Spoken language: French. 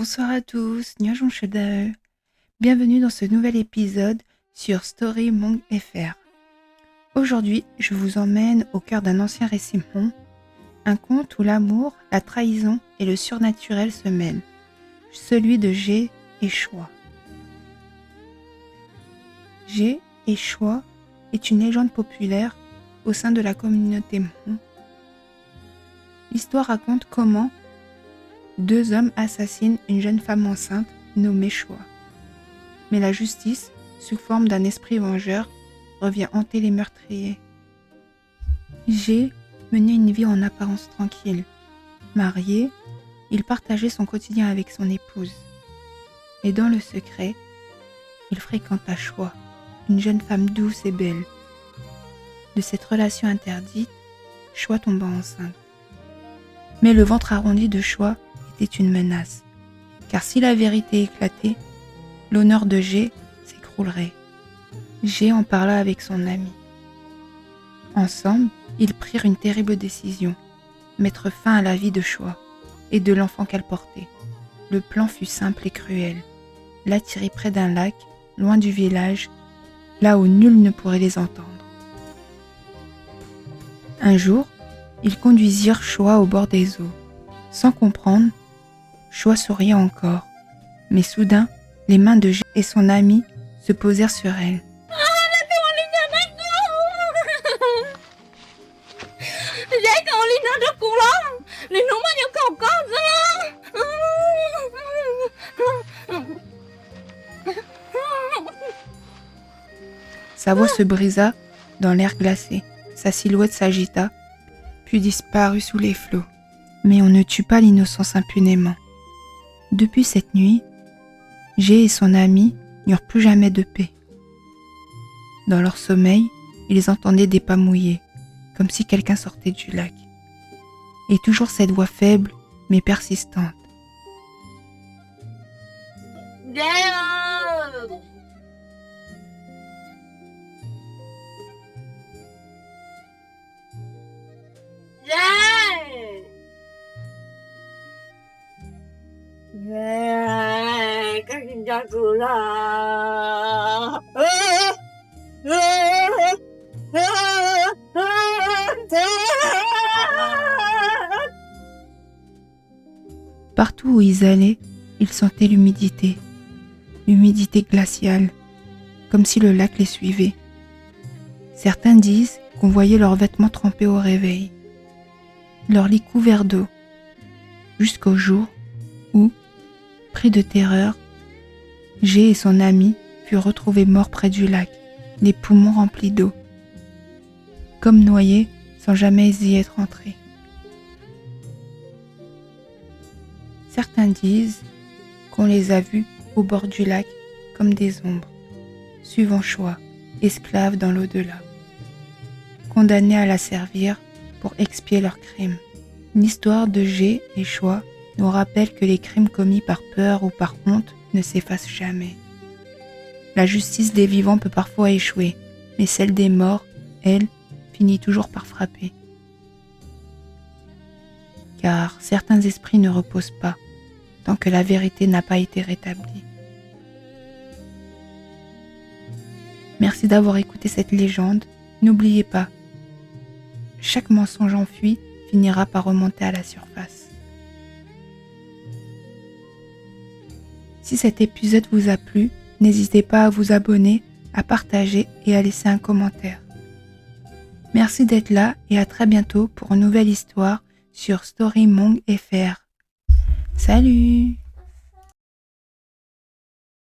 Bonsoir à tous, Nyojon Shedao. Bienvenue dans ce nouvel épisode sur Story Mong FR. Aujourd'hui, je vous emmène au cœur d'un ancien récit Hmong, un conte où l'amour, la trahison et le surnaturel se mêlent, celui de Jé et Choi. Jé et Choi est une légende populaire au sein de la communauté Hmong. L'histoire raconte comment deux hommes assassinent une jeune femme enceinte nommée Choi. Mais la justice, sous forme d'un esprit vengeur, revient hanter les meurtriers. Jé menait une vie en apparence tranquille. Marié, il partageait son quotidien avec son épouse. Et dans le secret, il fréquenta Choi, une jeune femme douce et belle. De cette relation interdite, Choi tomba enceinte. Mais le ventre arrondi de Choi était une menace, car si la vérité éclatait, l'honneur de Jé s'écroulerait. Jé en parla avec son ami. Ensemble, ils prirent une terrible décision, mettre fin à la vie de Choi et de l'enfant qu'elle portait. Le plan fut simple et cruel, l'attirer près d'un lac, loin du village, là où nul ne pourrait les entendre. Un jour, ils conduisirent Choi au bord des eaux. Sans comprendre, Choi souriait encore, mais soudain, les mains de Jé et son ami se posèrent sur elle. Sa voix se brisa dans l'air glacé, sa silhouette s'agita, puis disparut sous les flots. Mais on ne tue pas l'innocence impunément. Depuis cette nuit, Jé et son ami n'eurent plus jamais de paix. Dans leur sommeil, ils entendaient des pas mouillés, comme si quelqu'un sortait du lac. Et toujours cette voix faible, mais persistante. Partout où ils allaient, ils sentaient l'humidité glaciale, comme si le lac les suivait. Certains disent qu'on voyait leurs vêtements trempés au réveil, leurs lits couverts d'eau, jusqu'au jour où, pris de terreur, Jé et son ami furent retrouvés morts près du lac, les poumons remplis d'eau, comme noyés sans jamais y être entrés. Certains disent qu'on les a vus au bord du lac comme des ombres, suivant Choi, esclaves dans l'au-delà, condamnés à la servir pour expier leurs crimes. L'histoire de Jé et Choi nous rappelle que les crimes commis par peur ou par honte ne s'effacent jamais. La justice des vivants peut parfois échouer, mais celle des morts, elle, finit toujours par frapper. Car certains esprits ne reposent pas, tant que la vérité n'a pas été rétablie. Merci d'avoir écouté cette légende. N'oubliez pas, chaque mensonge enfui finira par remonter à la surface. Si cet épisode vous a plu, n'hésitez pas à vous abonner, à partager et à laisser un commentaire. Merci d'être là et à très bientôt pour une nouvelle histoire sur Story Mong FR. Salut!